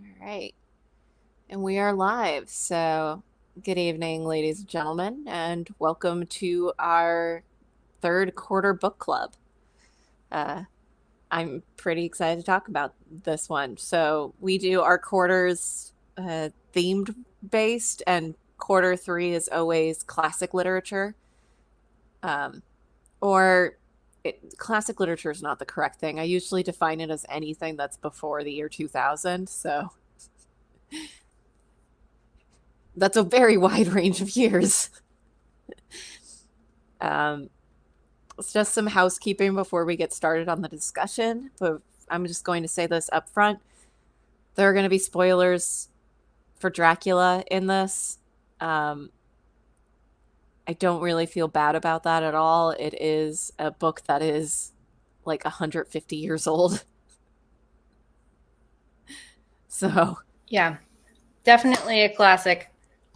All right. And we are live. So, good evening, ladies and gentlemen, and welcome to our third quarter book club. Uh, I'm pretty excited to talk about this one. So, we do our quarters themed based, and quarter three is always classic literature. Um, or classic literature is not the correct thing. I usually define it as anything that's before the year 2000. So, that's a very wide range of years. Um, it's just some housekeeping before we get started on the discussion. But I'm just going to say this up front. There are going to be spoilers for Dracula in this. I don't really feel bad about that at all. It is a book that is like 150 years old. So, Yeah, definitely a classic.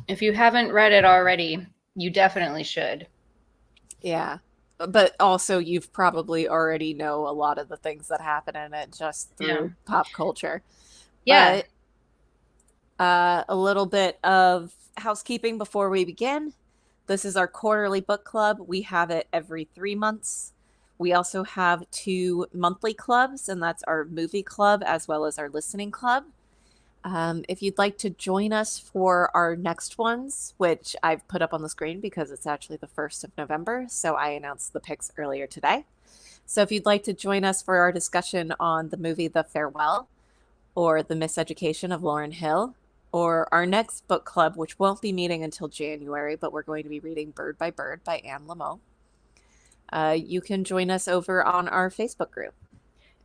If you haven't read it already, you definitely should. yeah. But also, you've probably already know a lot of the things that happen in it just Yeah. through pop culture. Yeah. But a little bit of housekeeping before we begin. This is our quarterly book club. We have it every 3 months. We also have two monthly clubs, and that's our movie club as well as our listening club. If you'd like to join us for our next ones, which I've put up on the screen because it's actually the 1st of November, so I announced the picks earlier today. So if you'd like to join us for our discussion on the movie The Farewell or The Miseducation of Lauryn Hill, or our next book club, which won't be meeting until January, but we're going to be reading Bird by Bird by Anne Lamott, you can join us over on our Facebook group.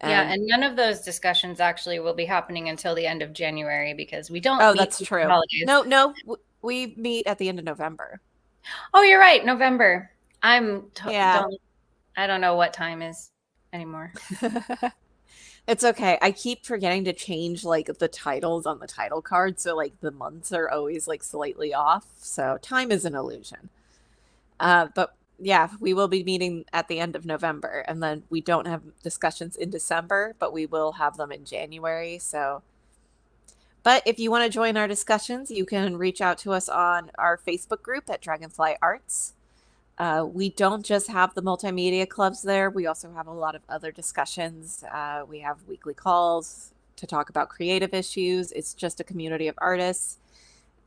Yeah, and none of those discussions actually will be happening until the end of January because we don't Oh, meet that's for true. holidays. No, we meet at the end of November. Oh, you're right, November. Yeah. I don't know what time is anymore. It's okay. I keep forgetting to change like the titles on the title card, so like the months are always like slightly off. So time is an illusion. But yeah, we will be meeting at the end of November, and then we don't have discussions in December, but we will have them in January. So, but if you want to join our discussions, you can reach out to us on our Facebook group at Dragonfly Arts. We don't just have the multimedia clubs there. We also have a lot of other discussions. We have weekly calls to talk about creative issues. It's just a community of artists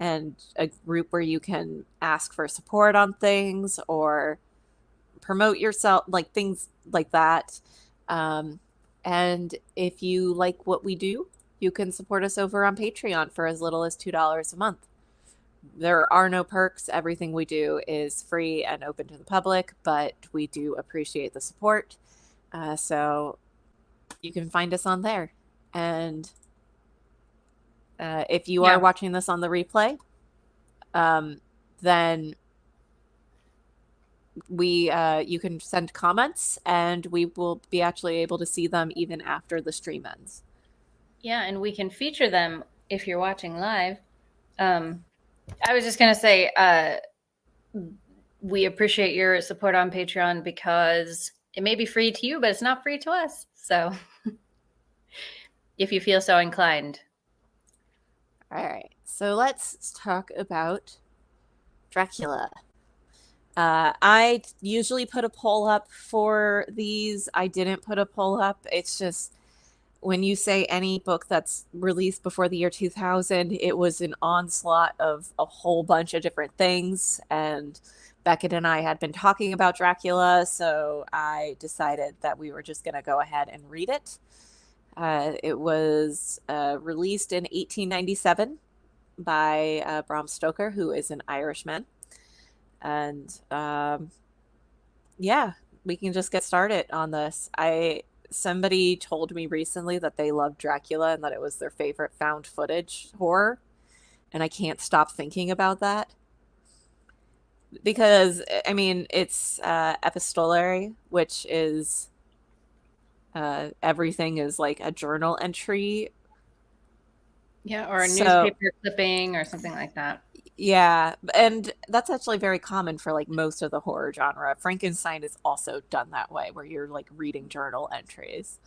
and a group where you can ask for support on things or promote yourself, like things like that. And if you like what we do, you can support us over on Patreon for as little as $2 a month. There are no perks. Everything we do is free and open to the public, but we do appreciate the support. So you can find us on there. And if you are watching this on the replay, then you can send comments and we will be actually able to see them even after the stream ends. Yeah, and we can feature them if you're watching live. I was just going to say, we appreciate your support on Patreon because it may be free to you, but it's not free to us. So if you feel so inclined. All right. So let's talk about Dracula. I usually put a poll up for these. I didn't put a poll up. It's just when you say any book that's released before the year 2000, it was an onslaught of a whole bunch of different things. And Beckett and I had been talking about Dracula, so I decided that we were just going to go ahead and read it. It was released in 1897 by Bram Stoker, who is an Irishman. And yeah, we can just get started on this. Somebody told me recently that they loved Dracula and that it was their favorite found footage horror. And I can't stop thinking about that. Because, I mean, it's epistolary, which is everything is like a journal entry. Yeah, or a newspaper clipping or something like that. Yeah, and that's actually very common for like most of the horror genre. Frankenstein is also done that way, where you're like reading journal entries.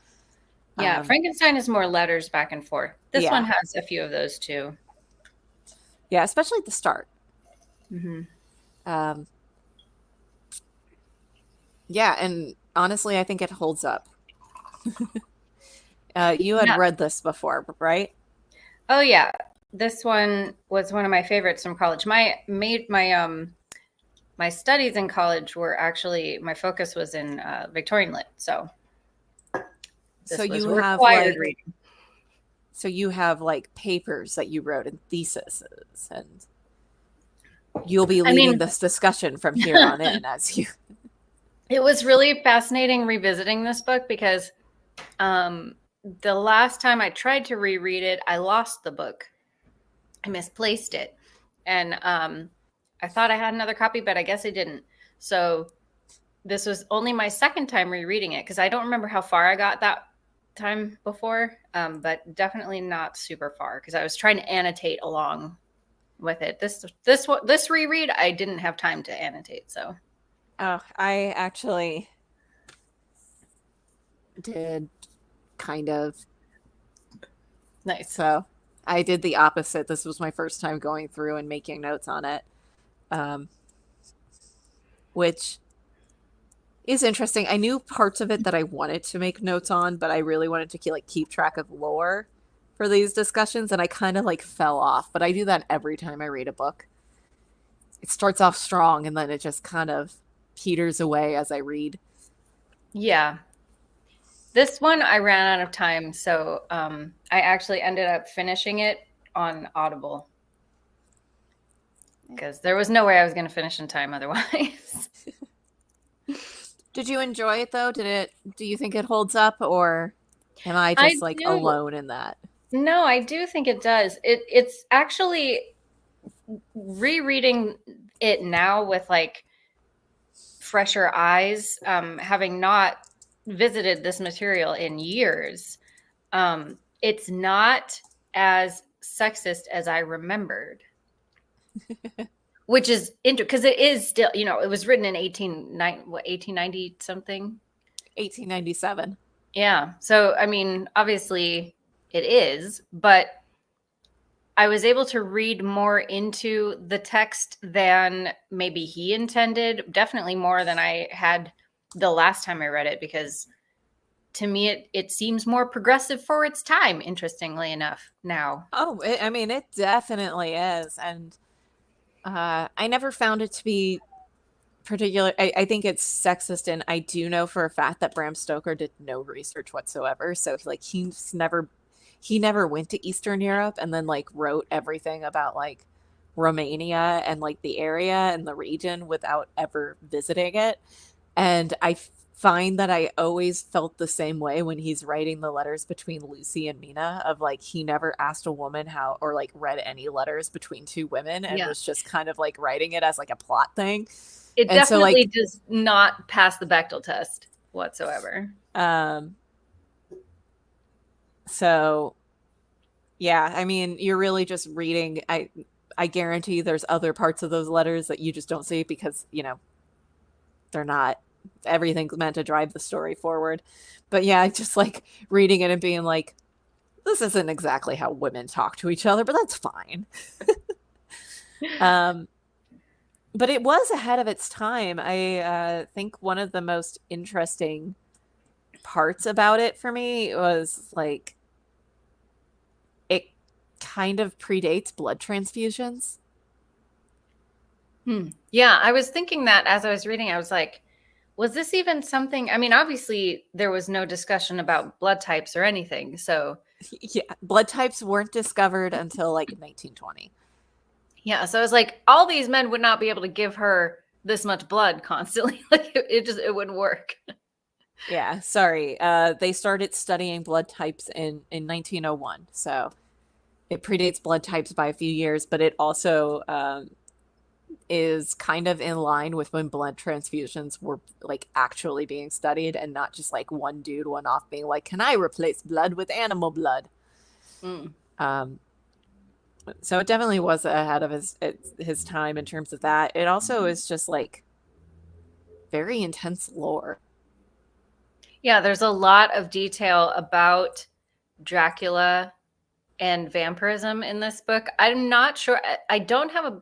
Yeah, Um, Frankenstein is more letters back and forth. This one yeah, has a few of those too. yeah, especially at the start. Hmm. Um, yeah, and honestly, I think it holds up. You had Yeah. read this before, right? Oh yeah. This one was one of my favorites from college. My studies in college were actually my focus was in Victorian lit, so So this was you have required like, reading. so you have like papers that you wrote and theses, and you'll be I leading mean, this discussion from here on in as you. it was really fascinating revisiting this book because um, the last time I tried to reread it, I lost the book. I misplaced it, and I thought I had another copy, but I guess I didn't. So this was only my second time rereading it because I don't remember how far I got that time before, but definitely not super far because I was trying to annotate along with it. This reread, I didn't have time to annotate. So Oh, I actually did kind of. nice. So I did the opposite. This was my first time going through and making notes on it, um, which is interesting. I knew parts of it that I wanted to make notes on, but I really wanted to keep track of lore for these discussions, and I kind of like fell off. But I do that every time I read a book. It starts off strong, and then it just kind of peters away as I read. Yeah, this one I ran out of time, so I actually ended up finishing it on Audible because there was no way I was going to finish in time otherwise. Did you enjoy it though? Do you think it holds up, or am I I just like do. alone in that? No, I do think it does. It's actually rereading it now with like fresher eyes, having not visited this material in years. It's not as sexist as I remembered, which is interesting because it is still, it was written in 1890 something. 1897. Yeah. So, I mean, obviously it is, but I was able to read more into the text than maybe he intended, definitely more than I had the last time I read it, because to me, it seems more progressive for its time, interestingly enough, now. Oh, I mean, it definitely is, and I never found it to be particular. I think it's sexist, and I do know for a fact that Bram Stoker did no research whatsoever. So like he never went to Eastern Europe and then like wrote everything about like Romania and like the area and the region without ever visiting it. And I find that I always felt the same way when he's writing the letters between Lucy and Mina, of like he never asked a woman how, or like read any letters between two women, and Yeah. was just kind of like writing it as like a plot thing. It And so definitely like does not pass the Bechdel test whatsoever. um so yeah, I mean, you're really just reading. I guarantee there's other parts of those letters that you just don't see because, they're not, everything's meant to drive the story forward. But yeah, just like reading it and being like, this isn't exactly how women talk to each other, but that's fine. Um, but it was ahead of its time. I think one of the most interesting parts about it for me was like it kind of predates blood transfusions. Yeah, I was thinking that as I was reading, I was like, was this even something? I mean, obviously, there was no discussion about blood types or anything. So, Yeah, blood types weren't discovered until like 1920. yeah, so I was like, all these men would not be able to give her this much blood constantly. Like, it wouldn't work. Yeah, sorry. They started studying blood types in 1901, so it predates blood types by a few years, but it also is kind of in line with when blood transfusions were like actually being studied, and not just like one dude one off being like, "Can I replace blood with animal blood?" Mm. Um, so it definitely was ahead of his time in terms of that. It also is just like very intense lore. Yeah, there's a lot of detail about Dracula and vampirism in this book. I'm not sure. I don't have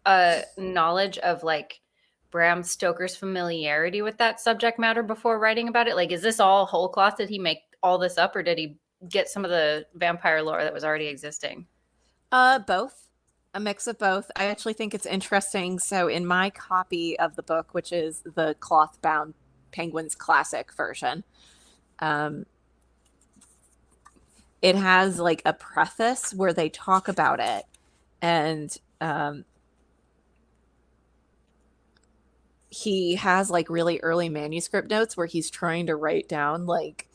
a knowledge of like Bram Stoker's familiarity with that subject matter before writing about it. Like, is this all whole cloth? Did he make all this up, or did he get some of the vampire lore that was already existing? Both. A mix of both. I actually think it's interesting. So in my copy of the book, which is the cloth bound Penguins Classic version, um, it has like a preface where they talk about it, and he has like really early manuscript notes where he's trying to write down like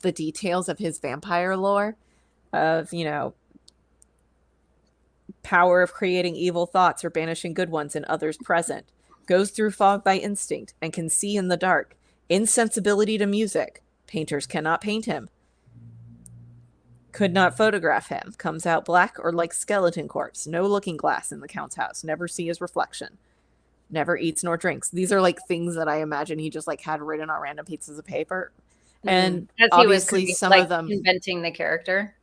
the details of his vampire lore of, power of creating evil thoughts or banishing good ones in others present, goes through fog by instinct and can see in the dark, insensibility to music, painters cannot paint him, could not photograph him, comes out black or like skeleton corpse, no looking glass in the count's house, never see his reflection, never eats nor drinks. These are like things that I imagine he just like had written on random pieces of paper. And As he was obviously some like of them, inventing the character.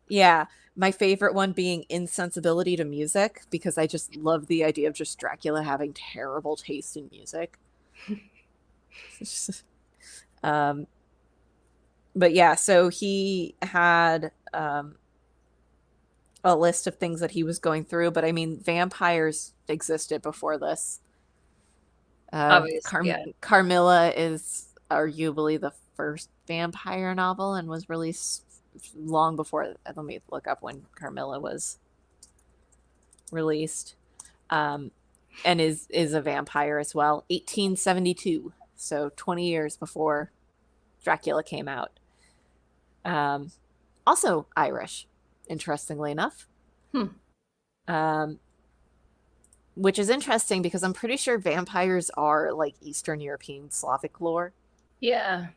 yeah, my favorite one being insensibility to music, because I just love the idea of just Dracula having terrible taste in music. um, but yeah, so he had a list of things that he was going through, but I mean, vampires existed before this. Obviously, yeah. Carmilla is arguably the first vampire novel and was released long before. Let me look up when Carmilla was released. And is a vampire as well. 1872, so 20 years before Dracula came out. Also Irish, interestingly enough. Which is interesting because I'm pretty sure vampires are like Eastern European Slavic lore. Yeah.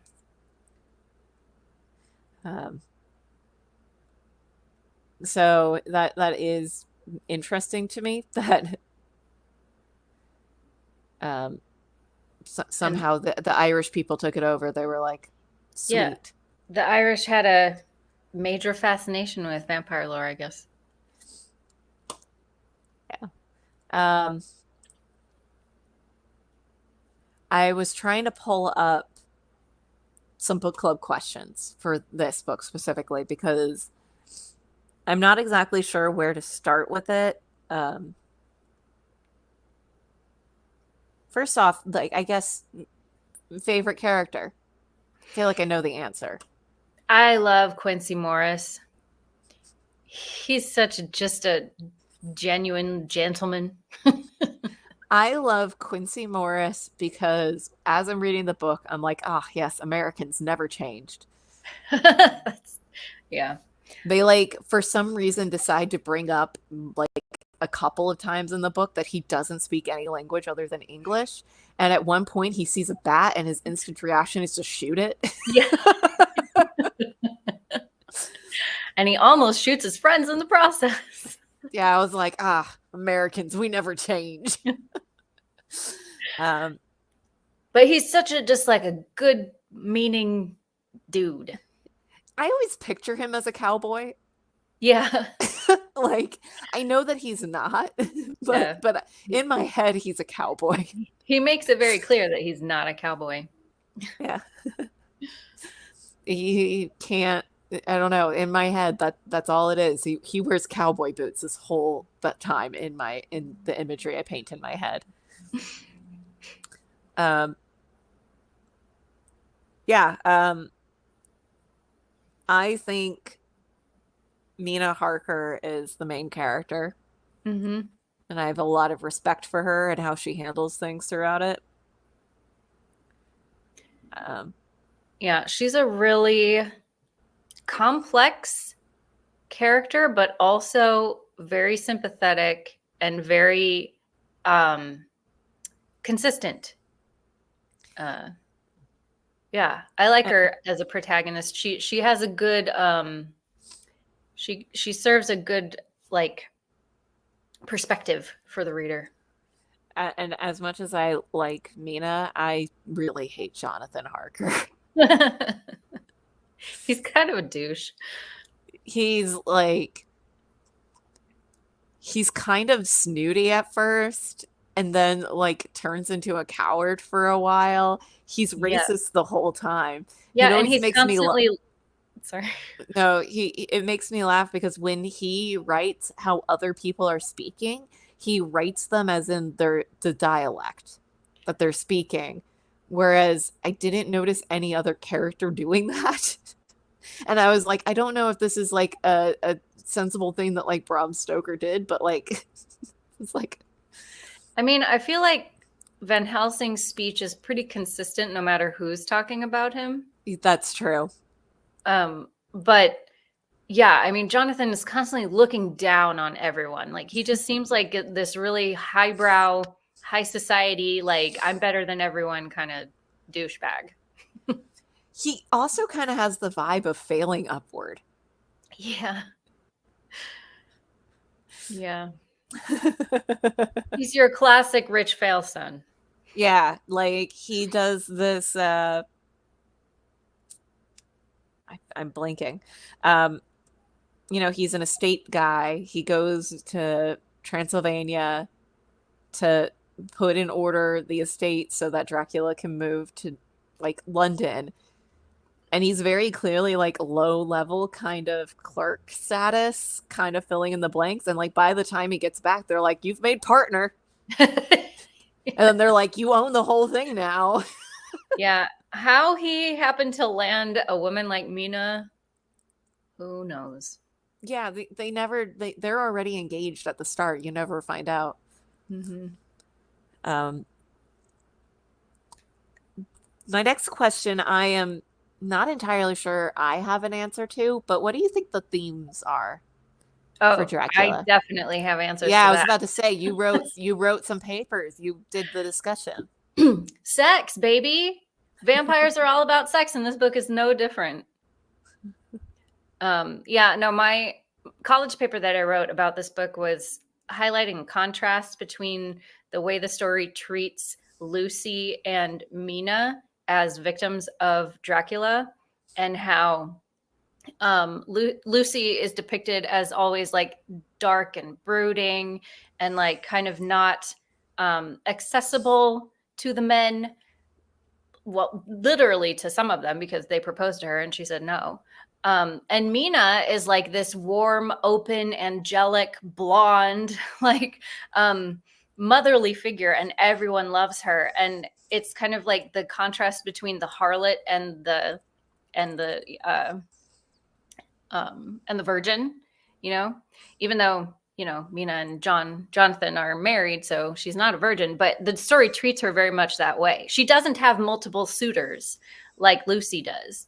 So that is interesting to me that somehow the Irish people took it over. They were like, sweet. Yeah. The Irish had a major fascination with vampire lore, I guess. Yeah. I was trying to pull up some book club questions for this book specifically because I'm not exactly sure where to start with it. First off, like, I guess, favorite character. I feel like I know the answer. I love Quincy Morris. He's just a genuine gentleman. I love Quincy Morris because as I'm reading the book, I'm like, ah, yes, Americans never changed. Yeah. They like, for some reason, decide to bring up like a couple of times in the book that he doesn't speak any language other than English. And at one point he sees a bat and his instant reaction is to shoot it. Yeah. And he almost shoots his friends in the process. Yeah, I was like, ah, Americans, we never change. But he's just like a good meaning dude. I always picture him as a cowboy. Yeah. Like, I know that he's not, but in my head, he's a cowboy. He makes it very clear that he's not a cowboy. Yeah. He can't, I don't know, in my head, that's all it is. He wears cowboy boots this whole time in the imagery I paint in my head. I think Mina Harker is the main character. Mm-hmm. And I have a lot of respect for her and how she handles things throughout it. Yeah, she's a really complex character, but also very sympathetic and very consistent. Yeah, I like her as a protagonist. She has a good she serves a good like perspective for the reader. And as much as I like Mina, I really hate Jonathan Harker. He's kind of a douche. He's like, he's kind of snooty at first and then like turns into a coward for a while. He's Yes. racist the whole time. Yeah, It and always he's makes me constantly sorry. no, it makes me laugh because when he writes how other people are speaking, he writes them as in the dialect that they're speaking. Whereas I didn't notice any other character doing that. And I was like, I don't know if this is like a sensible thing that like Bram Stoker did, but like it's like I mean, I feel like Van Helsing's speech is pretty consistent no matter who's talking about him. that's true. But yeah, I mean, Jonathan is constantly looking down on everyone. Like he just seems like this really highbrow, high society, like I'm better than everyone kind of douchebag. He also kind of has the vibe of failing upward. Yeah. Yeah. He's your classic rich fail son. Yeah, like he does this I'm blanking. You know, he's an estate guy. He goes to Transylvania to put in order the estate so that Dracula can move to like London. And he's very clearly like low level kind of clerk status, kind of filling in the blanks. And like by the time he gets back, they're like, "You've made partner." And then they're like, "You own the whole thing now." Yeah. How he happened to land a woman like Mina, who knows? Yeah, they never they're already engaged at the start. You never find out. Mm-hmm. Um, my next question, I am not entirely sure I have an answer to, but what do you think the themes are for Oh, I Dracula? definitely have answers Yeah, to I was that. about to say you wrote some papers. You did the discussion. Sex, baby. Vampires are all about sex, and this book is no different. Yeah, no, my college paper that I wrote about this book was highlighting contrast between the way the story treats Lucy and Mina as victims of Dracula and how Lucy is depicted as always like dark and brooding and like kind of not accessible to the men. Well, literally to some of them because they proposed to her and she said no. And Mina is like this warm, open, angelic, blonde, like motherly figure, and everyone loves her. And it's kind of like the contrast between the harlot and the and the virgin, you know, even though, you know, Mina and Jonathan are married, so she's not a virgin, but the story treats her very much that way. She doesn't have multiple suitors like Lucy does.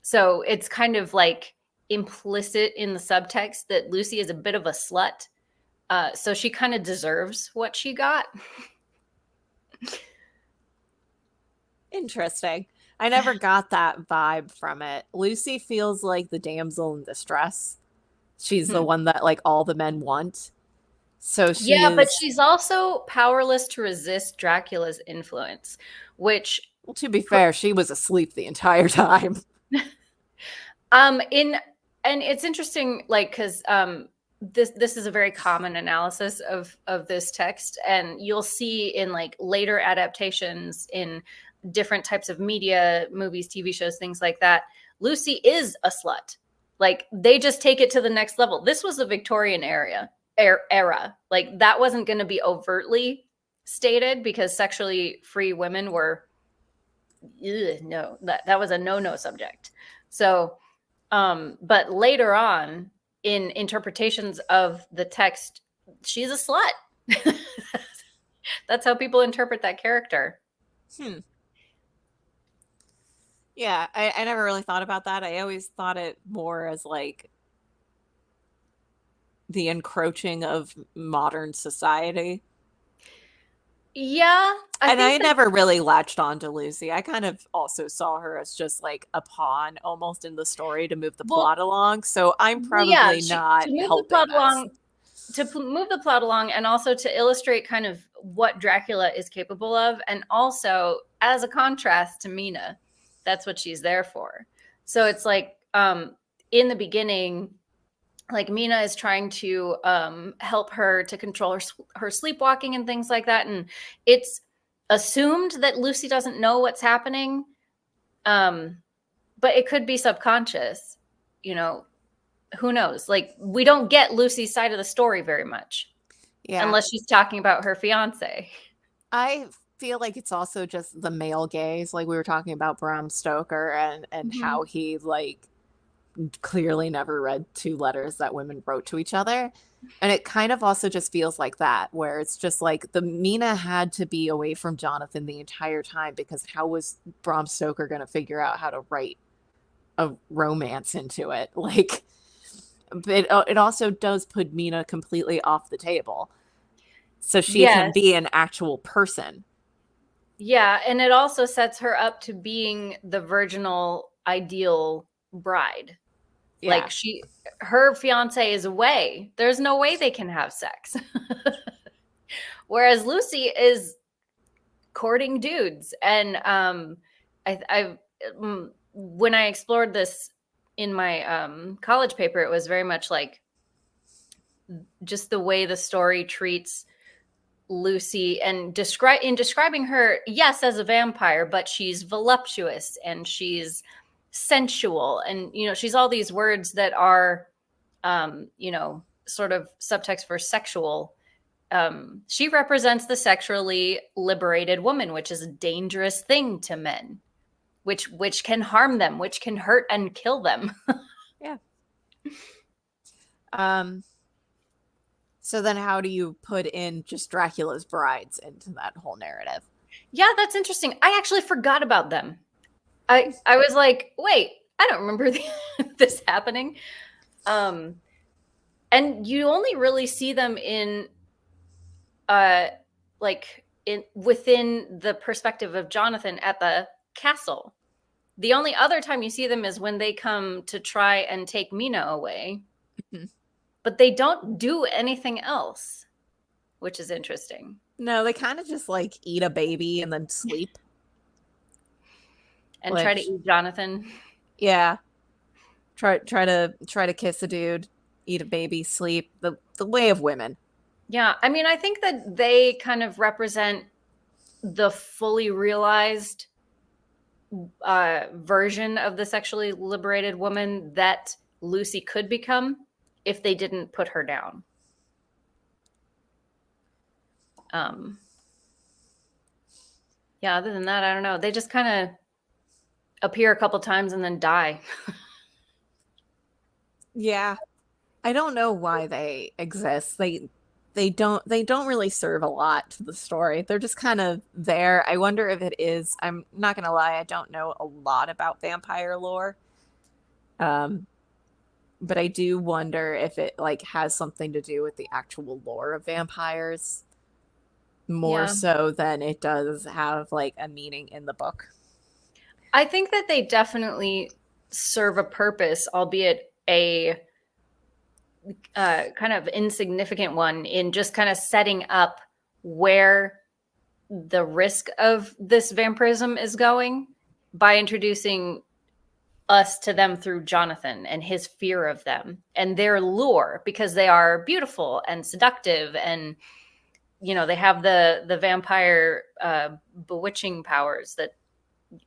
So it's kind of like implicit in the subtext that Lucy is a bit of a slut. So she kind of deserves what she got. Interesting. I never got that vibe from it. Lucy feels like the damsel in distress. She's the one that like all the men want. So she Yeah, but is, she's also powerless to resist Dracula's influence, which well, to be fair, she was asleep the entire time. in and it's interesting like cuz this is a very common analysis of this text, and you'll see in like later adaptations in different types of media, movies, TV shows, things like that. Lucy is a slut. Like they just take it to the next level. This was the Victorian era. Like that wasn't going to be overtly stated because sexually free women were no, that was a no subject. So but later on in interpretations of the text, she's a slut. That's how people interpret that character. Hmm. Yeah, I never really thought about that. I always thought it more as like the encroaching of modern society. Yeah, I And I think that never really latched on to Lucy. I kind of also saw her as just like a pawn almost in the story to move the well, plot along. So I'm yeah, probably she not to move the helping plot this. along move the plot along and also to illustrate kind of what Dracula is capable of, and also as a contrast to Mina. That's what she's there for. So it's like in the beginning, like Mina is trying to help her to control her sleepwalking and things like that, and it's assumed that Lucy doesn't know what's happening, but it could be subconscious. You know, who knows? Like we don't get Lucy's side of the story very much Yeah. unless she's talking about her fiance. I feel like it's also just the male gaze, like we were talking about Bram Stoker and Mhm. how he like clearly never read two letters that women wrote to each other. And it kind of also just feels like that, where it's just like the Mina had to be away from Jonathan the entire time because how was Bram Stoker going to figure out how to write a romance into it? Like, it also does put Mina completely off the table. So she can Yes. be an actual person. Yeah, and it also sets her up to being the virginal ideal bride. Like Yeah. her fiance is away. There's no way they can have sex. Whereas Lucy is courting dudes. And I when I explored this in my college paper, it was very much like just the way the story treats Lucy and describing her, yes, as a vampire, but she's voluptuous and she's sensual, and she's all these words that are sort of subtext for sexual. She represents the sexually liberated woman, which is a dangerous thing to men, which can harm them, which can hurt and kill them. Yeah. Um, so then how do you put in just Dracula's brides into that whole narrative? Yeah, that's interesting. I actually forgot about them. I was like, wait, I don't remember this happening. Um, and you only really see them in uh like in within the perspective of Jonathan at the castle. The only other time you see them is when they come to try and take Mina away, but they don't do anything else, which is interesting. No, they kind of just like eat a baby and then sleep. And try to Which, eat Jonathan. yeah, try to kiss a dude, eat a baby, sleep. The way of women. Yeah, I mean, I think that they kind of represent the fully realized version of the sexually liberated woman that Lucy could become if they didn't put her down. Um, yeah, other than that, I don't know. They just kind of appear a couple times and then die. Yeah. I don't know why they exist. They don't really serve a lot to the story. They're just kind of there. I wonder if it is. I'm not gonna lie, I don't know a lot about vampire lore. Um, but I do wonder if it like has something to do with the actual lore of vampires more Yeah. so than it does have like a meaning in the book. I think that they definitely serve a purpose, albeit a kind of insignificant one, in just kind of setting up where the risk of this vampirism is going by introducing us to them through Jonathan and his fear of them and their lure, because they are beautiful and seductive, and they have the vampire bewitching powers that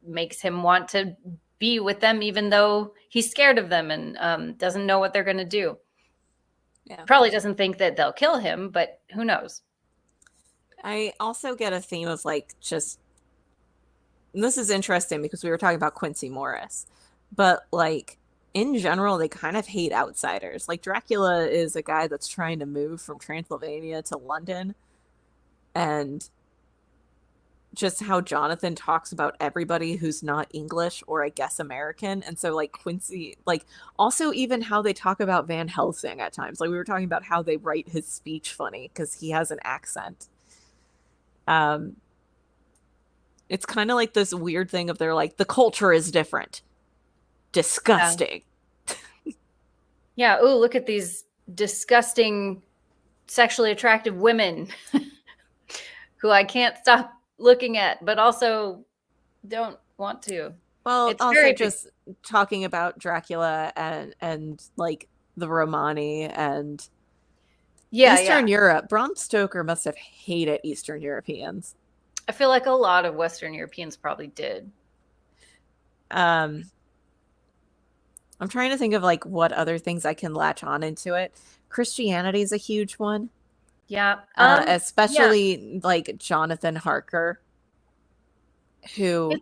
makes him want to be with them even though he's scared of them and doesn't know what they're going to do. Yeah. Probably doesn't think that they'll kill him, but who knows. I also get a theme of like just this is interesting because we were talking about Quincy Morris, but like in general, they kind of hate outsiders. Like Dracula is a guy that's trying to move from Transylvania to London, and just how Jonathan talks about everybody who's not English or I guess American. And so like Quincy, like also even how they talk about Van Helsing at times. Like we were talking about how they write his speech funny because he has an accent. Um, it's kind of like this weird thing of they're like the culture is different. Yeah. Disgusting. Yeah. Oh, look at these disgusting sexually attractive women who I can't stop looking at, but also don't want to. Well, It's also very big. just talking about Dracula and like the Romani and Yeah, yeah. Eastern Europe. Bram Stoker must have hated Eastern Europeans. I feel like a lot of Western Europeans probably did. Um, I'm trying to think of like what other things I can latch on into it. Christianity is a huge one, Yeah. Yeah. especially like Jonathan Harker, who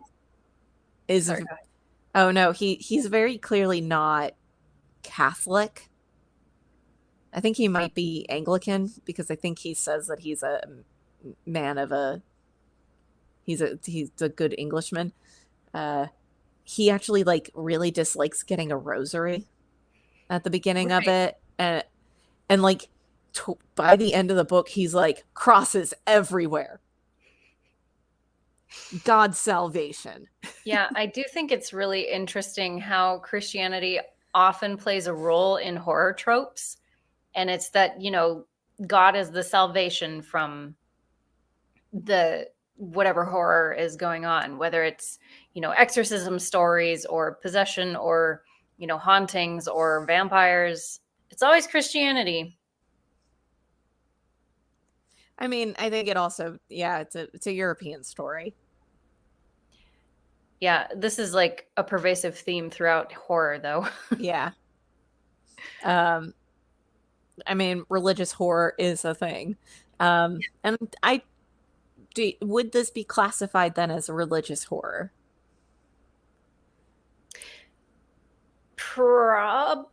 It's is sorry. Go ahead. oh no, he's very clearly not Catholic. I think he might be Anglican because I think he says that he's a man of a he's a good Englishman. Uh, he actually like really dislikes getting a rosary at the beginning of Right. it, and like by the end of the book, he's like crosses everywhere. God's salvation. Yeah, I do think it's really interesting how Christianity often plays a role in horror tropes. And it's that, God is the salvation from the whatever horror is going on, whether it's, exorcism stories or possession or, hauntings or vampires. It's always Christianity. I mean, I think it also, yeah, it's a European story. Yeah, this is like a pervasive theme throughout horror, though. Yeah. Um, I mean, religious horror is a thing. And would this be classified then as a religious horror? Probably.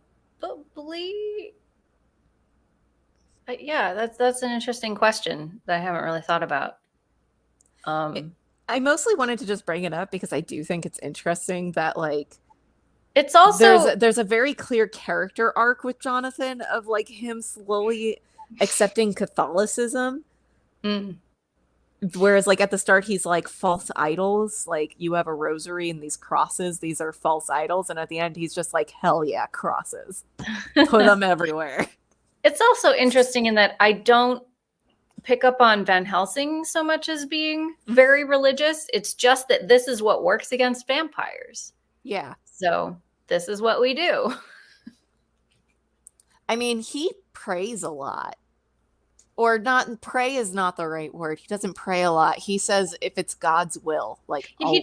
Yeah, that's an interesting question that I haven't really thought about. It, Um, I mostly wanted to just bring it up because I do think it's interesting that like it's there's also there's a very clear character arc with Jonathan of like him slowly accepting Catholicism. mm, Whereas like at the start he's like false idols, like you have a rosary and these crosses, these are false idols, and at the end he's just like hell yeah, crosses. Put them everywhere. it's also interesting in that I don't pick up on Van Helsing so much as being very religious. It's just that this is what works against vampires. Yeah. So this is what we do. I mean, he prays a lot. Or not pray is not the right word. He doesn't pray a lot. He says if it's God's will, like a lot.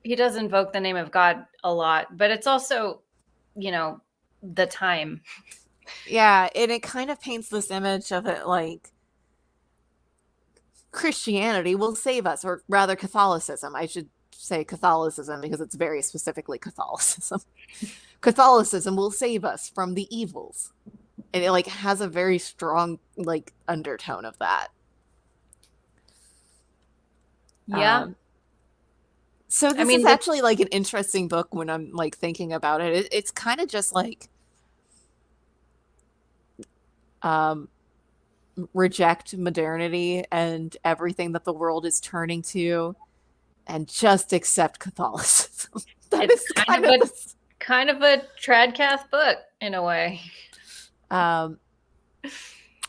He does invoke the name of God a lot, but it's also, the time. Yeah, and it kind of paints this image of it like Christianity will save us, or rather Catholicism. I should say Catholicism because it's very specifically Catholicism. Catholicism will save us from the evils. And it like has a very strong like undertone of that. Yeah. So I this is mean, actually like an interesting book when I'm like thinking about it. It's kind of just like um, reject modernity and everything that the world is turning to, and just accept Catholicism. That it's is kind of kind of a tradcath book in a way. um,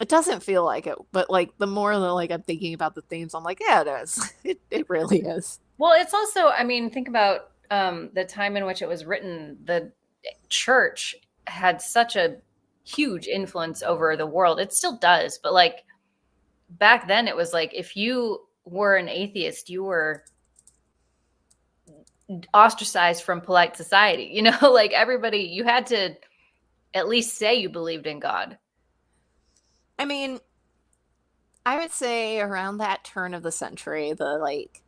it doesn't feel like it, but like the more that like I'm thinking about the themes, I'm like, yeah, it is. It really is. Well, it's also, I mean, think about the time in which it was written. The church had such a huge influence over the world. It still does, but like back then, it was like if you were an atheist, you were ostracized from polite society. Like everybody, you had to at least say you believed in God. I mean, I would say around that turn of the century, the like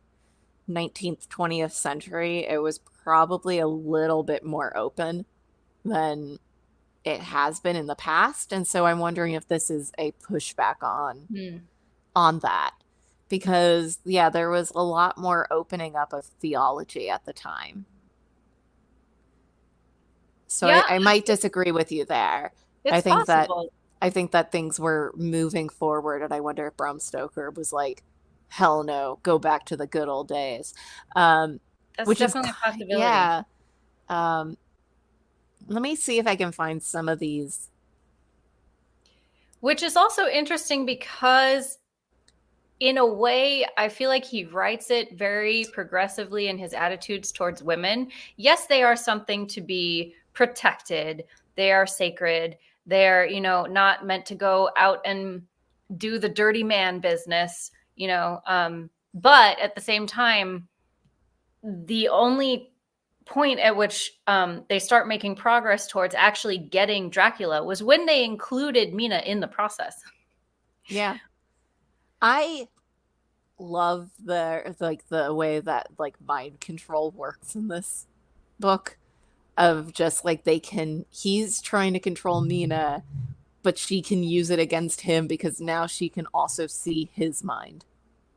19th, 20th century, it was probably a little bit more open than it has been in the past. And so I'm wondering if this is a pushback on that. Because yeah, there was a lot more opening up of theology at the time. So Yeah, I might disagree with you there. I it's think that possible. I think that things were moving forward, and I wonder if Bram Stoker was like, "Hell no, go back to the good old days," That's which is definitely a possibility. yeah. Um, let me see if I can find some of these. Which is also interesting because in a way, I feel like he writes it very progressively in his attitudes towards women. Yes, they are something to be protected. They are sacred. They're, not meant to go out and do the dirty man business, but at the same time, the only point at which they start making progress towards actually getting Dracula was when they included Mina in the process. Yeah. I love the way that like mind control works in this book, of just like he's trying to control Nina, but she can use it against him because now she can also see his mind.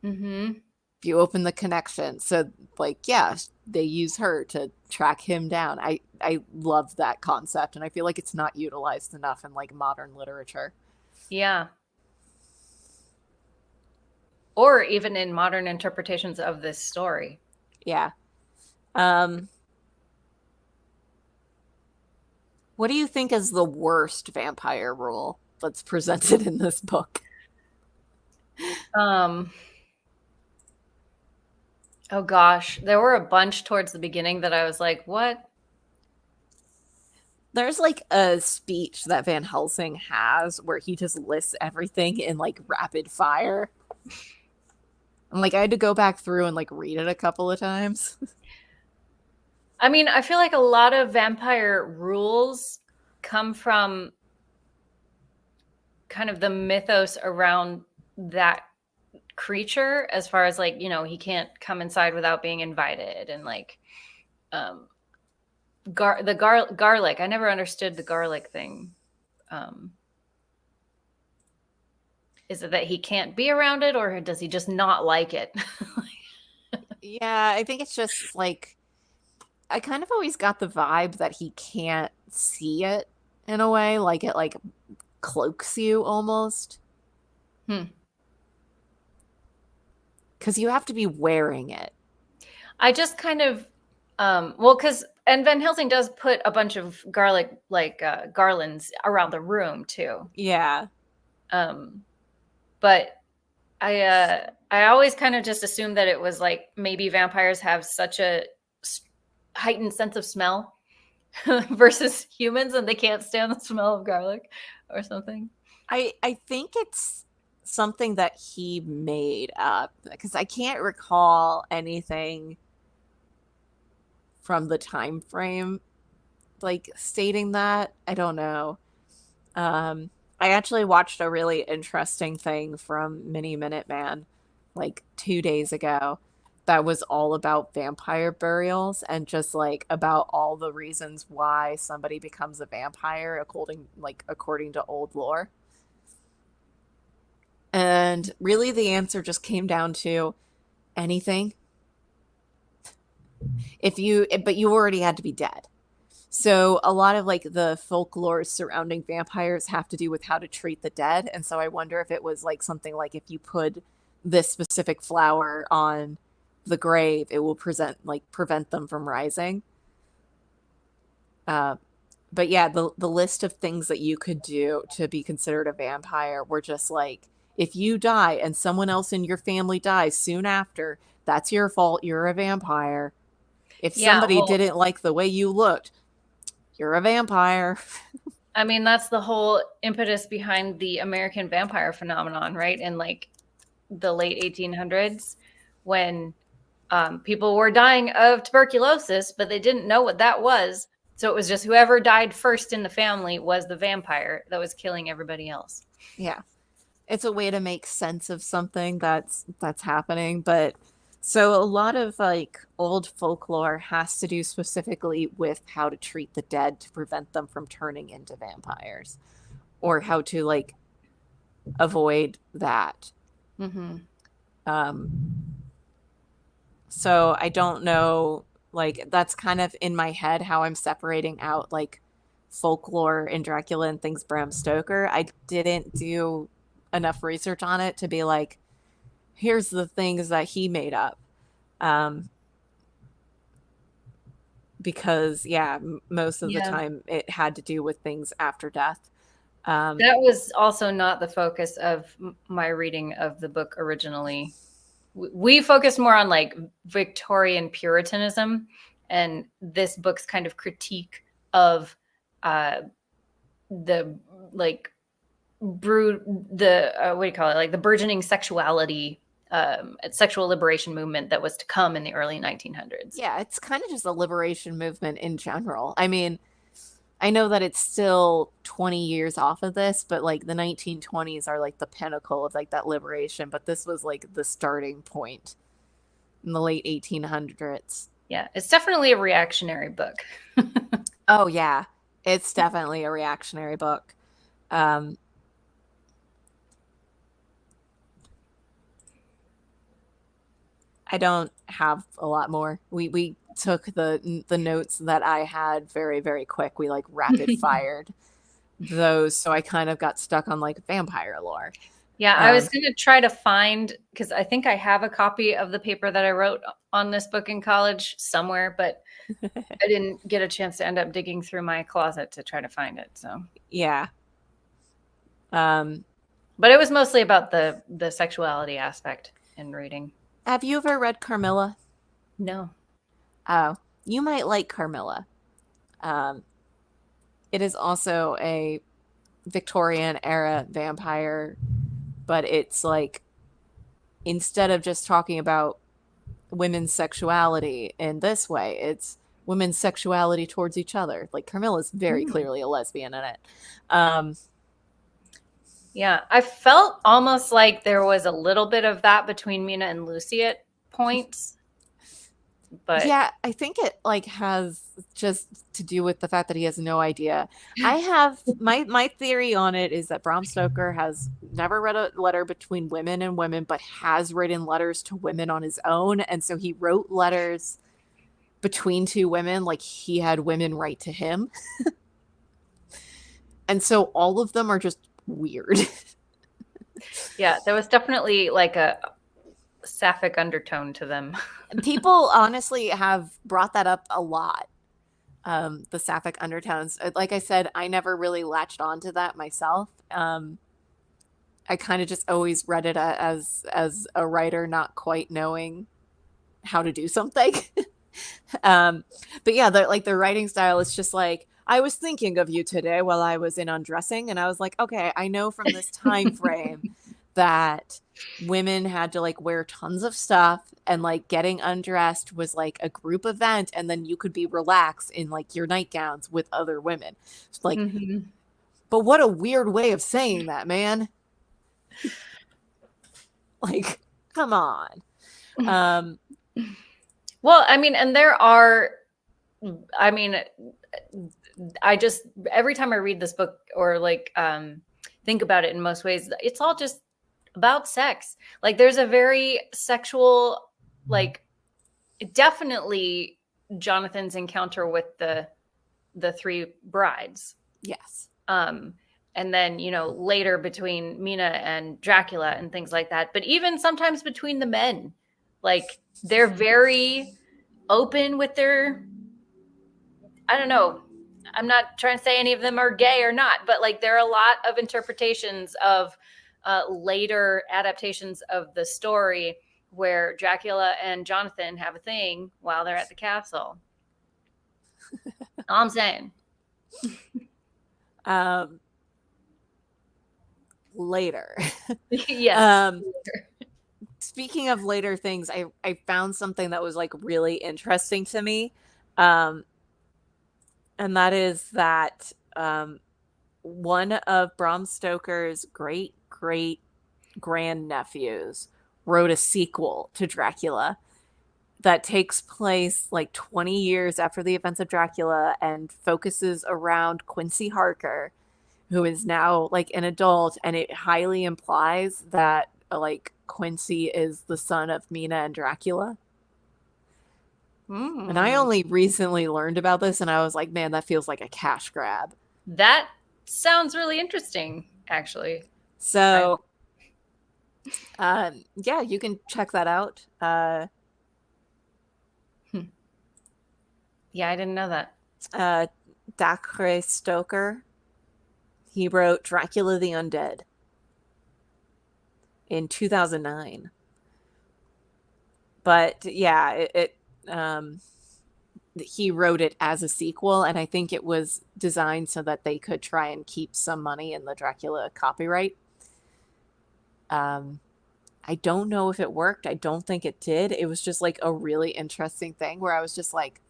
Mm-hmm. If you open the connection, so like yeah, they use her to track him down. I love that concept, and I feel like it's not utilized enough in like modern literature. Yeah. Or even in modern interpretations of this story. Yeah. um what do you think is the worst vampire rule that's presented in this book? Um, oh gosh, there were a bunch towards the beginning that I was like, what? There's like a speech that Van Helsing has where he just lists everything in like rapid fire. And like I had to go back through and like read it a couple of times. I mean, I feel like a lot of vampire rules come from kind of the mythos around that creature, as far as like, he can't come inside without being invited, and like um garlic. I never understood the garlic thing. Um is it that he can't be around it, or does he just not like it? Yeah, I think it's just like I kind of always got the vibe that he can't see it in a way, like it like cloaks you almost. Hmm. Because you have to be wearing it. I just kind of, well, because, and Van Helsing does put a bunch of garlic, like garlands around the room too. Yeah. Um, but I always kind of just assumed that it was like maybe vampires have such a heightened sense of smell versus humans, and they can't stand the smell of garlic or something. I think it's something that he made up because I can't recall anything from the time frame like stating that. I don't know. I actually watched a really interesting thing from Mini Minuteman like 2 days ago that was all about vampire burials and just like about all the reasons why somebody becomes a vampire according to old lore. And really the answer just came down to anything. But you already had to be dead. So a lot of like the folklore surrounding vampires have to do with how to treat the dead. And so I wonder if it was like something like if you put this specific flower on the grave, it will prevent them from rising. Uh, but yeah, the list of things that you could do to be considered a vampire were just like if you die and someone else in your family dies soon after, that's your fault. You're a vampire. If Yeah, somebody well, didn't like the way you looked, you're a vampire. I mean, that's the whole impetus behind the American vampire phenomenon, right? In like the late 1800s, when people were dying of tuberculosis, but they didn't know what that was. So it was just whoever died first in the family was the vampire that was killing everybody else. Yeah. It's a way to make sense of something that's happening, but so a lot of like old folklore has to do specifically with how to treat the dead to prevent them from turning into vampires or how to like avoid that. Mm-hmm. Um so I don't know, like that's kind of in my head how I'm separating out like folklore in Dracula and things Bram Stoker. I didn't do enough research on it to be like, here's the things that he made up. Um, because, yeah, most of the Yeah. time it had to do with things after death. That was also not the focus of my reading of the book originally. We focused more on like Victorian Puritanism, and this book's kind of critique of uh, the like what do you call it, like the burgeoning sexuality, sexual liberation movement that was to come in the early 1900s. Yeah, it's kind of just a liberation movement in general. I mean, I know that it's still 20 years off of this, but like the 1920s are like the pinnacle of like that liberation, but this was like the starting point in the late 1800s. Yeah, it's definitely a reactionary book. Oh yeah, it's definitely a reactionary book. Um, I don't have a lot more. We took the notes that I had very, very quick. We like rapid fired those, so I kind of got stuck on like vampire lore. Yeah, I was Um, going to try to find, because I think I have a copy of the paper that I wrote on this book in college somewhere, but I didn't get a chance to end up digging through my closet to try to find it. So, yeah. Um, but it was mostly about the sexuality aspect in reading. have you ever read Carmilla? No. Oh, you might like Carmilla. Um, it is also a Victorian era vampire, but it's like instead of just talking about women's sexuality in this way, it's women's sexuality towards each other. Like Carmilla's very Hmm. clearly a lesbian in it. Um, Yeah, I felt almost like there was a little bit of that between Mina and Lucy at points, but yeah, I think it like has just to do with the fact that he has no idea. I have my theory on it is that Bram Stoker has never read a letter between women and women, but has written letters to women on his own, and so he wrote letters between two women like he had women write to him. And so all of them are just weird. yeah, there was definitely like a sapphic undertone to them. People honestly have brought that up a lot. The sapphic undertones. Like I said, I never really latched onto that myself. I kind of just always read it as a writer not quite knowing how to do something. um, but yeah, the writing style is just like I was thinking of you today while I was in undressing, and I was like, okay, I know from this time frame that women had to like wear tons of stuff and like getting undressed was like a group event and then you could be relaxed in like your nightgowns with other women. It's like, Mhm. but what a weird way of saying that, man. Like, come on. Um, Well, I mean, and there are, I mean, I just, every time I read this book or like think about it in most ways, it's all just about sex. Like there's a very sexual, like definitely Jonathan's encounter with the three brides. yes. Um, and then, you know, later between Mina and Dracula and things like that. But even sometimes between the men, like they're very open with their, I don't know. I'm not trying to say any of them are gay or not, but like there are a lot of interpretations of later adaptations of the story where Dracula and Jonathan have a thing while they're at the castle. All I'm saying. Um, later. Yes. um, speaking of later things, I found something that was like really interesting to me. Um, and that is that one of Bram Stoker's great great grandnephews wrote a sequel to Dracula that takes place like 20 years after the events of Dracula and focuses around Quincy Harker, who is now like an adult, and it highly implies that like Quincy is the son of Mina and Dracula. And I Mm. only recently learned about this and I was like, man, that feels like a cash grab. That sounds really interesting, actually. I, So, yeah, you can check that out. hmm. Yeah, I didn't know that. Uh, Dacre Stoker. He wrote Dracula the Undead in 2009. But yeah, he wrote it as a sequel, and I think it was designed so that they could try and keep some money in the Dracula copyright. I don't know if it worked. I don't think it did. It was just like a really interesting thing where I was just like,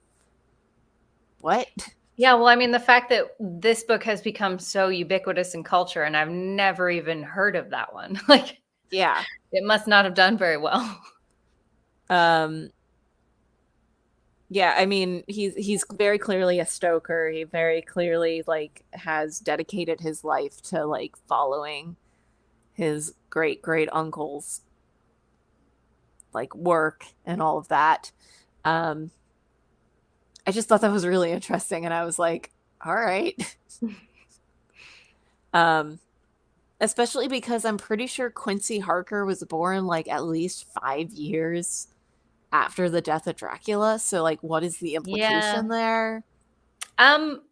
what? Yeah, well, I mean, the fact that this book has become so ubiquitous in culture, and I've never even heard of that one. Like, Yeah. it must not have done very well. Yeah, I mean, he's very clearly a Stoker. He very clearly like has dedicated his life to like following his great great uncle's like work and all of that. Um, I just thought that was really interesting, and I was like, all right. um, Especially because I'm pretty sure Quincy Harker was born like at least 5 years after the death of Dracula. So like, what is the Yeah. implication there? Um,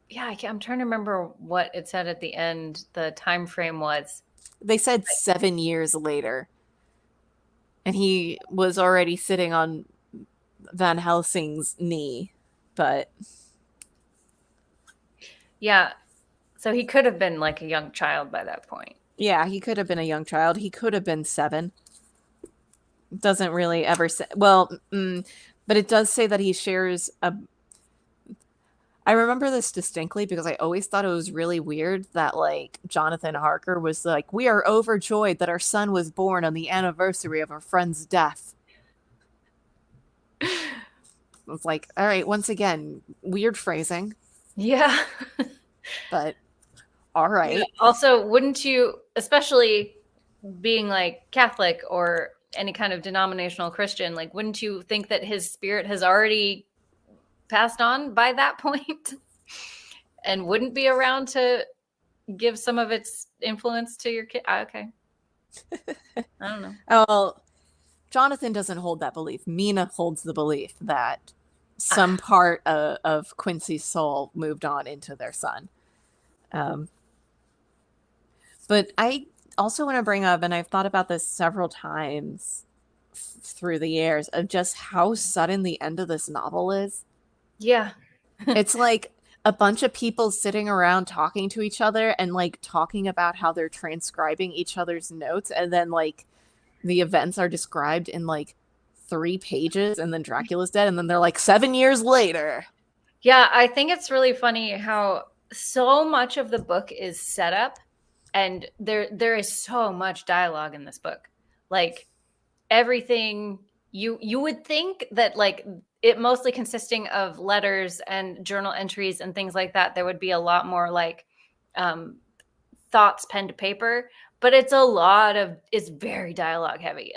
yeah, I'm trying to remember what it said at the end, the time frame was. They said 7 years later, and he was already sitting on Van Helsing's knee, but Yeah. So he could have been like a young child by that point. yeah, he could have been a young child. He could have been 7. Doesn't really ever say, well, but it does say that he shares a. I remember this distinctly because I always thought it was really weird that like Jonathan Harker was like, "We are overjoyed that our son was born on the anniversary of our friend's death." It's like, all right, once again, weird phrasing, Yeah. but all Yeah. right. Also, wouldn't you, especially being like Catholic or any kind of denominational Christian, like, wouldn't you think that his spirit has already passed on by that point and wouldn't be around to give some of its influence to your kid? Okay. I don't know. Well, Jonathan doesn't hold that belief. Mina holds the belief that some Ah, part of Quincy's soul moved on into their son. Um, but I also want to bring up, and I've thought about this several times through the years, of just how sudden the end of this novel is. yeah. It's like a bunch of people sitting around talking to each other and like talking about how they're transcribing each other's notes, and then like the events are described in like 3 pages, and then Dracula's dead, and then they're like 7 years later. Yeah, I think it's really funny how so much of the book is set up, and there is so much dialogue in this book. Like, everything, you would think that, like, it mostly consisting of letters and journal entries and things like that, there would be a lot more like um thoughts pen to paper, but it's very dialogue heavy,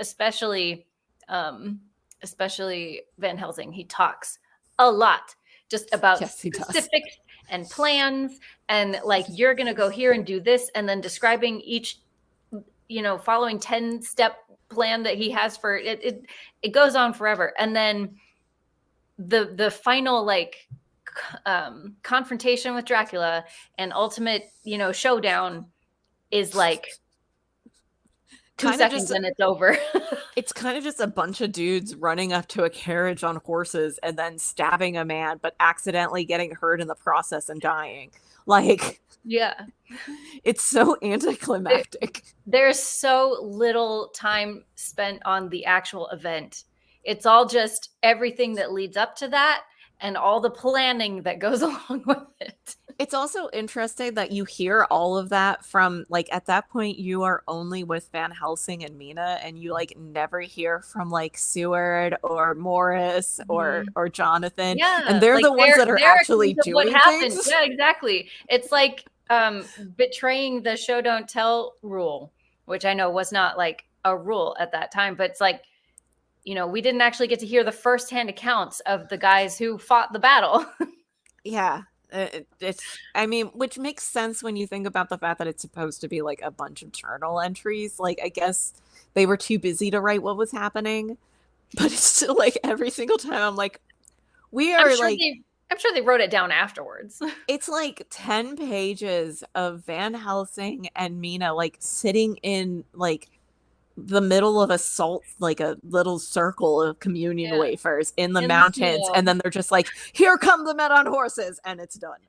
um especially Van Helsing. He talks a lot just about Yes, he does. specifics and plans, and like, you're going to go here and do this, and then describing each, following 10-step plan that he has for it. It goes on forever, and then the final, like, confrontation with Dracula and ultimate, showdown is like two Kind of seconds just and it's over. It's kind of just a bunch of dudes running up to a carriage on horses and then stabbing a man, but accidentally getting hurt in the process and dying. Like, Yeah. it's so anticlimactic. There's so little time spent on the actual event. It's all just everything that leads up to that and all the planning that goes along with it. It's also interesting that you hear all of that from, like, at that point, you are only with Van Helsing and Mina, and you, like, never hear from, like, Seward or Morris Mhm. or Jonathan. And Yeah, they're like, the ones that are they're actually accused of what doing happened. things. Yeah, exactly. It's like betraying the show don't tell rule, which I know was not like a rule at that time, but it's like, we didn't actually get to hear the firsthand accounts of the guys who fought the battle. Yeah. I mean, which makes sense when you think about the fact that it's supposed to be like a bunch of journal entries. Like, I guess they were too busy to write what was happening, but it's still like every single time I'm like, we I'm are sure like, I'm sure they wrote it down afterwards. It's like 10 pages of Van Helsing and Mina like sitting in like the middle of a salt, like a little circle of communion Yeah. wafers in the In the mountains, and snow. then they're just like, here come the men on horses, and it's done.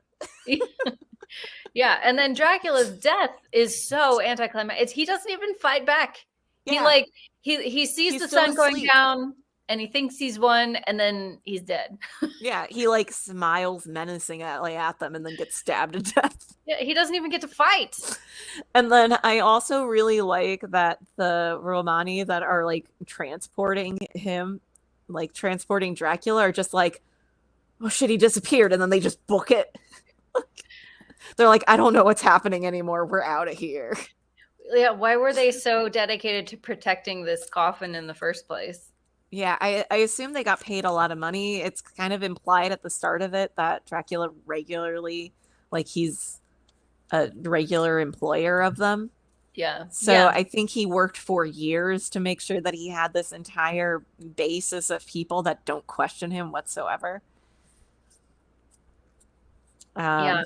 Yeah, and then Dracula's death is so anticlimactic. He doesn't even fight back. He Yeah, like he sees he's the still sun going asleep. down and he thinks he's won and then he's dead. Yeah, he like smiles menacingly at them and then gets stabbed to death. Yeah, he doesn't even get to fight. And then I also really like that the Romani that are like transporting him, like transporting Dracula, are just like, oh shit, he disappeared, and then they just book it. They're like, I don't know what's happening anymore. We're out of here. Yeah, why were they so dedicated to protecting this coffin in the first place? Yeah, I assume they got paid a lot of money. It's kind of implied at the start of it that Dracula regularly, like, he's a regular employer of them. Yeah. So Yeah. I think he worked for years to make sure that he had this entire basis of people that don't question him whatsoever. Yeah. Um,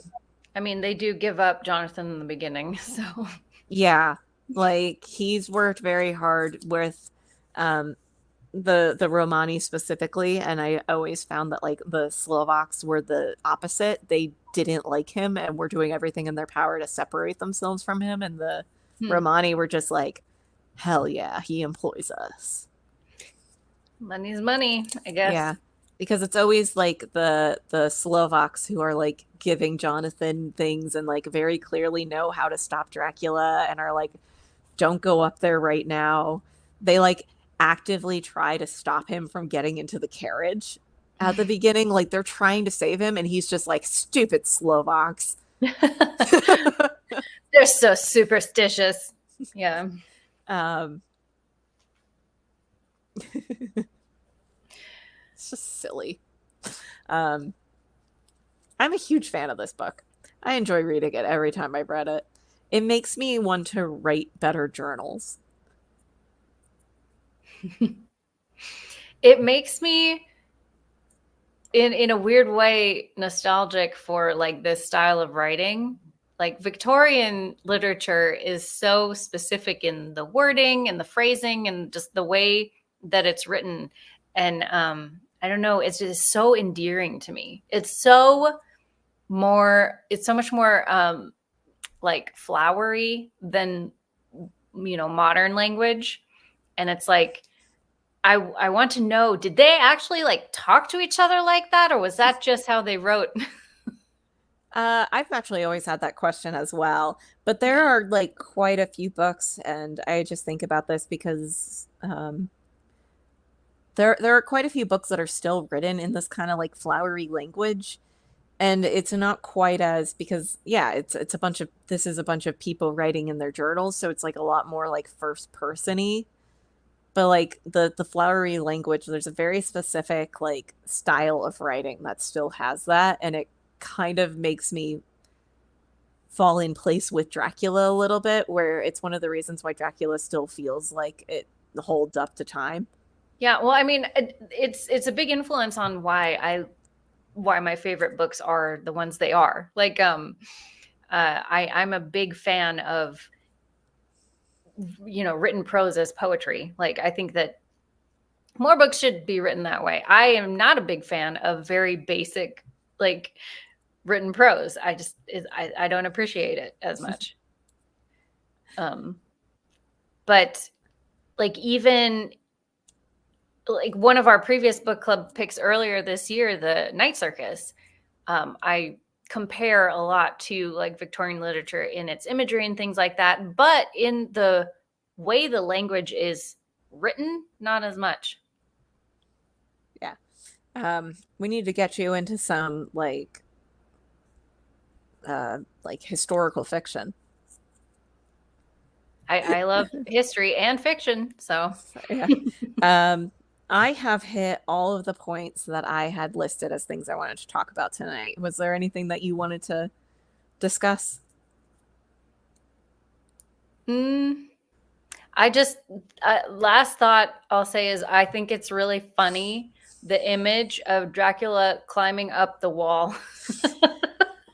I mean, they do give up Jonathan in the beginning, so yeah, like he's worked very hard with um, the Romani specifically, and I always found that like the Slovaks were the opposite. They didn't like him and were doing everything in their power to separate themselves from him, and the Romani were just like, hell yeah, he employs us. money's money, I guess. Yeah, because it's always like the Slovaks who are like giving Jonathan things and like very clearly know how to stop Dracula and are like, don't go up there right now. They like actively try to stop him from getting into the carriage at the beginning. Like they're trying to save him, and he's just like, stupid Slovaks. They're so superstitious. Yeah. It's just silly. I'm a huge fan of this book. I enjoy reading it every time I've read it. It makes me want to write better journals. It makes me in a weird way nostalgic for like this style of writing. Like Victorian literature is so specific in the wording and the phrasing and just the way that it's written. And I don't know, it's just so endearing to me. It's so much more like flowery than modern language. And it's like I want to know, did they actually like talk to each other like that, or was that just how they wrote? I've actually always had that question as well, but there are like quite a few books, and I just think about this because there are quite a few books that are still written in this kind of like flowery language, and it's not quite as because yeah, it's a bunch of this is a bunch of people writing in their journals, so it's like a lot more like first person-y. But like the flowery language, there's a very specific like style of writing that still has that, and it kind of makes me fall in place with Dracula a little bit, where it's one of the reasons why Dracula still feels like it holds up to time. Yeah, well, I mean, it's a big influence on why my favorite books are the ones they are. Like, I'm a big fan of written prose as poetry. Like, I think that more books should be written that way. I am not a big fan of very basic, like, written prose. I don't appreciate it as much. But like even like one of our previous book club picks earlier this year, the Night Circus, I compare a lot to like Victorian literature in its imagery and things like that, but in the way the language is written, not as much. Yeah. We need to get you into some like historical fiction. I love history and fiction, so Yeah. I have hit all of the points that I had listed as things I wanted to talk about tonight. Was there anything that you wanted to discuss? I just last thought I'll say is I think it's really funny the image of Dracula climbing up the wall.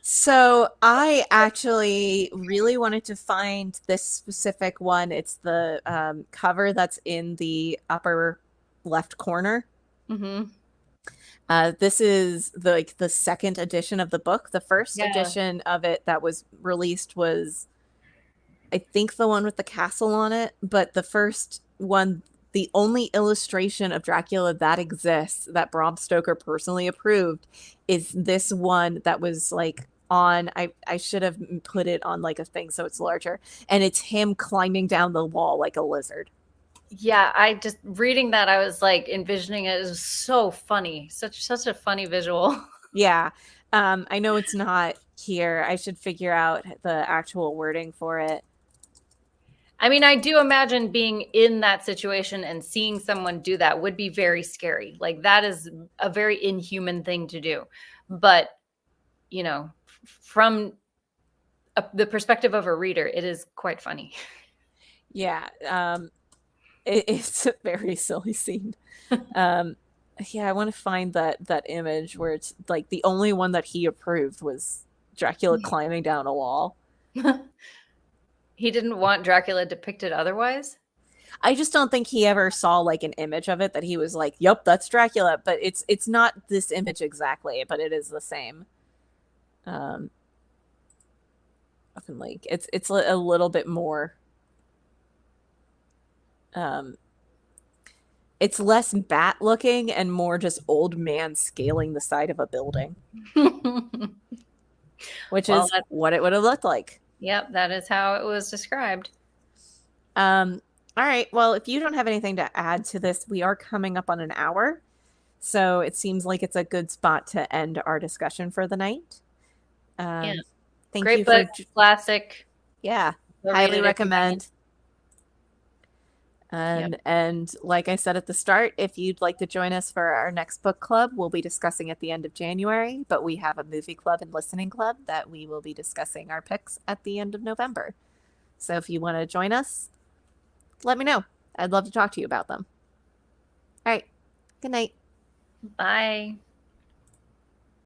So I actually really wanted to find this specific one. It's the cover that's in the upper left corner. Hmm. This is the second edition of the book. The first Yeah. edition of it that was released was, I think, the one with the castle on it. But the first one, the only illustration of Dracula that exists that Bram Stoker personally approved, is this one that was like on. I should have put it on like a thing so it's larger, and it's him climbing down the wall like a lizard. Yeah, I just reading that, I was like envisioning it. It was so funny. Such a funny visual. Yeah. I know it's not here. I should figure out the actual wording for it. I mean, I do imagine being in that situation and seeing someone do that would be very scary. Like that is a very inhuman thing to do. But, you know, from the perspective of a reader, it is quite funny. Yeah. It's a very silly scene. Um, yeah, I want to find that image where it's like the only one that he approved was Dracula climbing down a wall. He didn't want Dracula depicted otherwise. I just don't think he ever saw like an image of it that he was like, "Yep, that's Dracula." But it's not this image exactly, but it is the same. Um, fucking like it's a little bit more. Um, it's less bat looking and more just old man scaling the side of a building, which Well, is what it would have looked like. yep, that is how it was described. All right. Well, if you don't have anything to add to this, we are coming up on an hour. So it seems like it's a good spot to end our discussion for the night. Yeah. Thank Great you book, for, classic. yeah, Go read highly it if you recommend. haven't. Yep. And like I said at the start, if you'd like to join us for our next book club, we'll be discussing at the end of January, but we have a movie club and listening club that we will be discussing our picks at the end of November. So if you want to join us, let me know. I'd love to talk to you about them. All right. Good night. Bye.